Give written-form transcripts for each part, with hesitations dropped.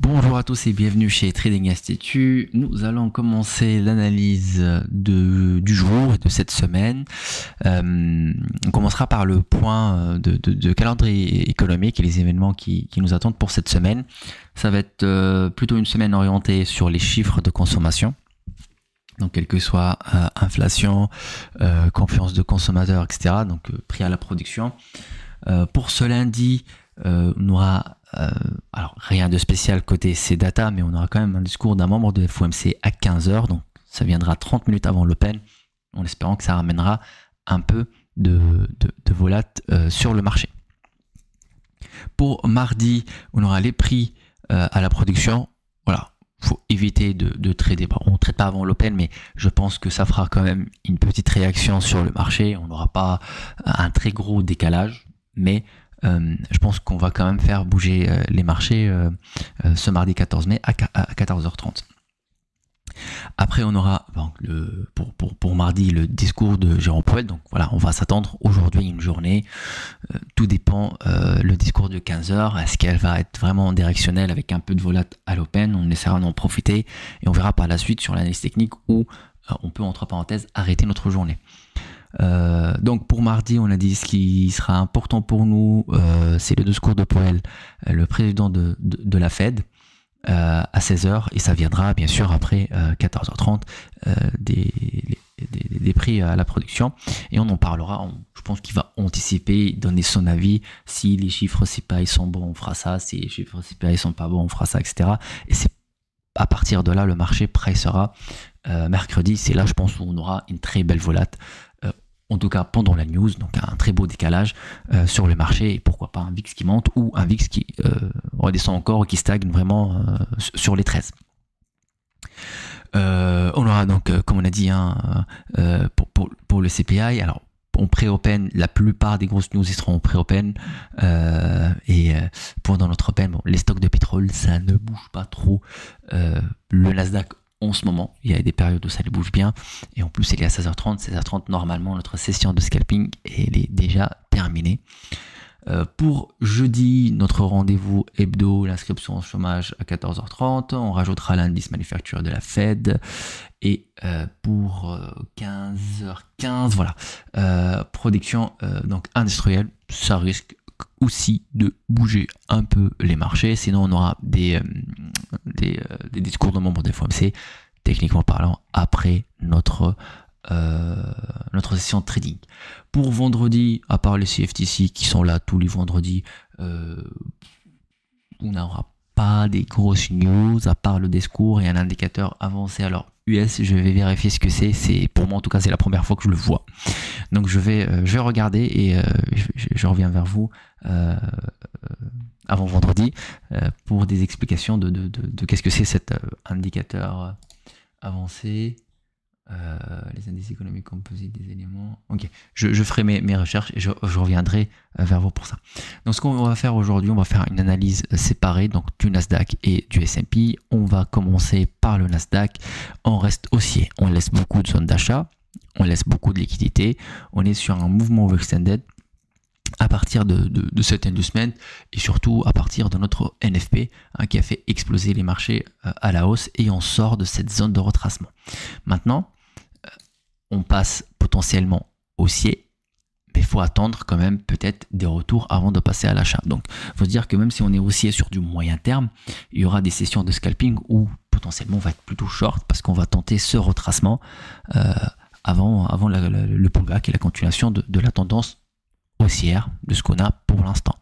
Bonjour à tous et bienvenue chez Trading Institute. Nous allons commencer l'analyse du jour et de cette semaine. On commencera par le point de calendrier économique et les événements qui nous attendent pour cette semaine. Ça va être plutôt une semaine orientée sur les chiffres de consommation. Donc quelle que soit inflation, confiance de consommateur, etc. Donc prix à la production. Pour ce lundi, on aura alors rien de spécial côté ces data, mais on aura quand même un discours d'un membre de FOMC à 15 h, donc ça viendra 30 minutes avant l'open, en espérant que ça ramènera un peu de volat sur le marché. Pour mardi, on aura les prix à la production. Voilà, faut éviter de trader. On ne trade pas avant l'open, mais je pense que ça fera quand même une petite réaction sur le marché. On n'aura pas un très gros décalage, mais je pense qu'on va quand même faire bouger les marchés ce mardi 14 mai à 14 h 30. Après, on aura donc, pour mardi le discours de Jérôme Powell. Donc voilà, on va s'attendre aujourd'hui à une journée. Tout dépend, le discours de 15 h. Est-ce qu'elle va être vraiment directionnelle avec un peu de volat à l'open? On essaiera d'en profiter et on verra par la suite sur l'analyse technique où on peut, entre parenthèses, arrêter notre journée. Donc pour mardi, on a dit ce qui sera important pour nous, c'est le discours de Powell, le président de la Fed, à 16 h, et ça viendra bien sûr après 14 h 30 des prix à la production, et on en parlera. Je pense qu'il va anticiper, donner son avis. Si les chiffres CPI sont bons, on fera ça. Si les chiffres CPI sont pas bons, on fera ça, etc. Et c'est à partir de là, le marché pricera mercredi. C'est là, je pense, où on aura une très belle volate. En tout cas pendant la news, donc un très beau décalage sur le marché, et pourquoi pas un VIX qui monte ou un VIX qui redescend encore ou qui stagne vraiment sur les 13. On aura donc, comme on a dit, pour le CPI, alors en pré-open, la plupart des grosses news ils seront en pré-open, et pendant notre open, bon, les stocks de pétrole, ça ne bouge pas trop. Le Nasdaq, en ce moment, il y a des périodes où ça les bouge bien, et en plus il est à 16 h 30. 16 h 30, normalement notre session de scalping elle est déjà terminée. Pour jeudi, notre rendez-vous hebdo, l'inscription au chômage à 14 h 30, on rajoutera l'indice manufacture de la Fed, et pour 15 h 15, voilà, production donc industrielle, ça risque aussi de bouger un peu les marchés. Sinon on aura des discours de membres des FOMC, techniquement parlant, après notre session de trading. Pour vendredi, à part les CFTC qui sont là tous les vendredis, on n'aura pas des grosses news à part le discours et un indicateur avancé. Alors US, je vais vérifier ce que c'est pour moi en tout cas c'est la première fois que je le vois, donc je vais regarder et je reviens vers vous avant vendredi pour des explications de qu'est-ce que c'est cet indicateur avancé. Les indices économiques composites des éléments. Ok, je ferai mes recherches et je reviendrai vers vous pour ça. Donc ce qu'on va faire aujourd'hui, on va faire une analyse séparée donc du Nasdaq et du S&P. On va commencer par le Nasdaq. On reste haussier, on laisse beaucoup de zones d'achat, on laisse beaucoup de liquidités, on est sur un mouvement overextended à partir de cette inducement, et surtout à partir de notre NFP qui a fait exploser les marchés à la hausse, et on sort de cette zone de retracement. Maintenant, on passe potentiellement haussier, mais il faut attendre quand même peut-être des retours avant de passer à l'achat. Donc il faut se dire que même si on est haussier sur du moyen terme, il y aura des sessions de scalping où potentiellement on va être plutôt short, parce qu'on va tenter ce retracement avant le pullback et la continuation de la tendance haussière de ce qu'on a pour l'instant.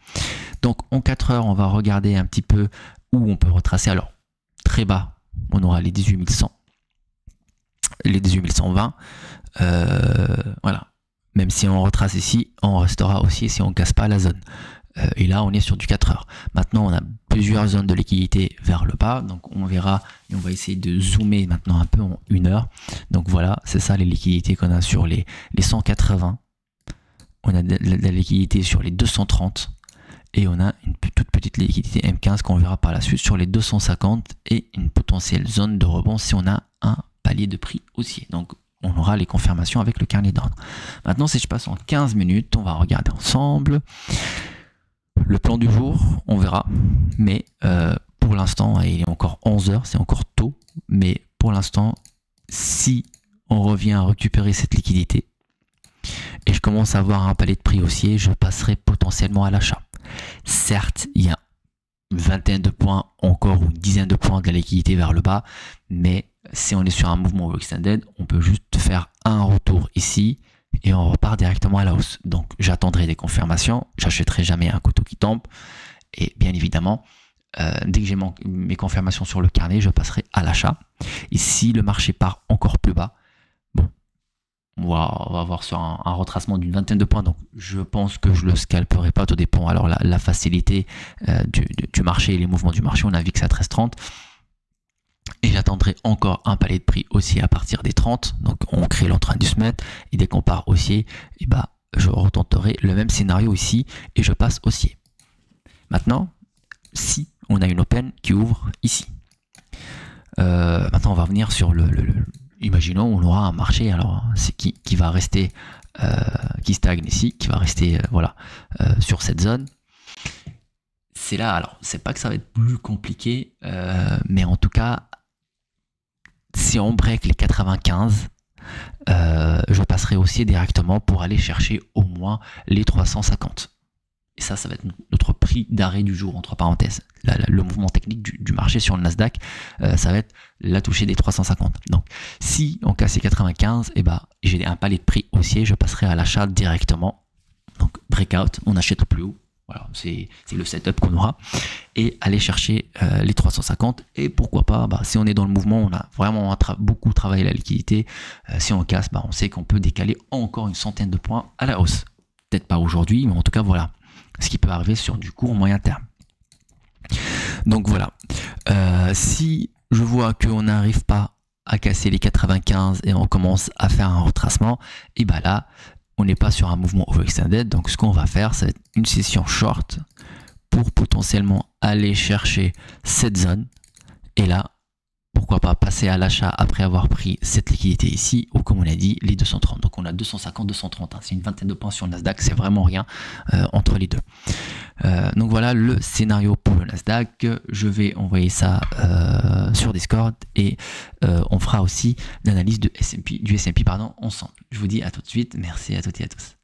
Donc en 4 heures, on va regarder un petit peu où on peut retracer. Alors très bas, on aura les 18100, les 18120, voilà. Même si on retrace ici, on restera aussi si on ne casse pas la zone. Et là, on est sur du 4 heures. Maintenant, on a plusieurs zones de liquidité vers le bas. Donc, on verra et on va essayer de zoomer maintenant un peu en 1 heure. Donc, voilà, c'est ça les liquidités qu'on a sur les 180. On a de la liquidité sur les 230. Et on a une toute petite liquidité M15 qu'on verra par la suite sur les 250. Et une potentielle zone de rebond si on a un palier de prix haussier. Donc, on aura les confirmations avec le carnet d'ordre. Maintenant, si je passe en 15 minutes, on va regarder ensemble. Le plan du jour, on verra. Mais pour l'instant, il est encore 11 heures, c'est encore tôt, mais pour l'instant, si on revient à récupérer cette liquidité et je commence à avoir un palier de prix haussier, je passerai potentiellement à l'achat. Certes, il y a une vingtaine de points encore ou une dizaine de points de la liquidité vers le bas, mais si on est sur un mouvement overextended, on peut juste faire un retour ici et on repart directement à la hausse. Donc j'attendrai des confirmations, j'achèterai jamais un couteau qui tombe et bien évidemment dès que j'ai mes confirmations sur le carnet, je passerai à l'achat. Et si le marché part encore plus bas, bon, on va avoir sur un retracement d'une vingtaine de points, donc je pense que je le scalperai pas, tout dépend. Alors la facilité du marché et les mouvements du marché, on a vu que c'est à 13,30. Et j'attendrai encore un palier de prix haussier à partir des 30. Donc on crée l'entrain du semaine et dès qu'on part haussier, et bah, je retenterai le même scénario ici et je passe haussier. Maintenant, si on a une open qui ouvre ici. Maintenant on va revenir sur imaginons on aura un marché alors c'est qui va rester qui stagne ici, qui va rester voilà sur cette zone. C'est là, alors c'est pas que ça va être plus compliqué, mais en tout cas si on break les 95, je passerai aussi directement pour aller chercher au moins les 350. Et ça va être notre prix d'arrêt du jour, entre parenthèses. Le mouvement technique du marché sur le Nasdaq, ça va être la toucher des 350. Donc, si on casse les 95, et bah, j'ai un palier de prix haussier, je passerai à l'achat directement. Donc, breakout, on achète au plus haut. Voilà, c'est le setup qu'on aura. Et aller chercher les 350. Et pourquoi pas, bah, si on est dans le mouvement, on a vraiment beaucoup travaillé la liquidité. Si on casse, bah, on sait qu'on peut décaler encore une centaine de points à la hausse. Peut-être pas aujourd'hui, mais en tout cas, voilà ce qui peut arriver sur du court moyen terme. Donc voilà, si je vois qu'on n'arrive pas à casser les 95 et on commence à faire un retracement, et bien là, on n'est pas sur un mouvement overextended. Donc ce qu'on va faire, c'est une session short pour potentiellement aller chercher cette zone. Et là, pourquoi pas passer à l'achat après avoir pris cette liquidité ici, ou comme on a dit, les 230. Donc on a 250, 230, hein. C'est une vingtaine de points sur le Nasdaq, c'est vraiment rien entre les deux. Donc voilà le scénario pour le Nasdaq. Je vais envoyer ça sur Discord et on fera aussi l'analyse du S&P ensemble. Je vous dis à tout de suite, merci à toutes et à tous.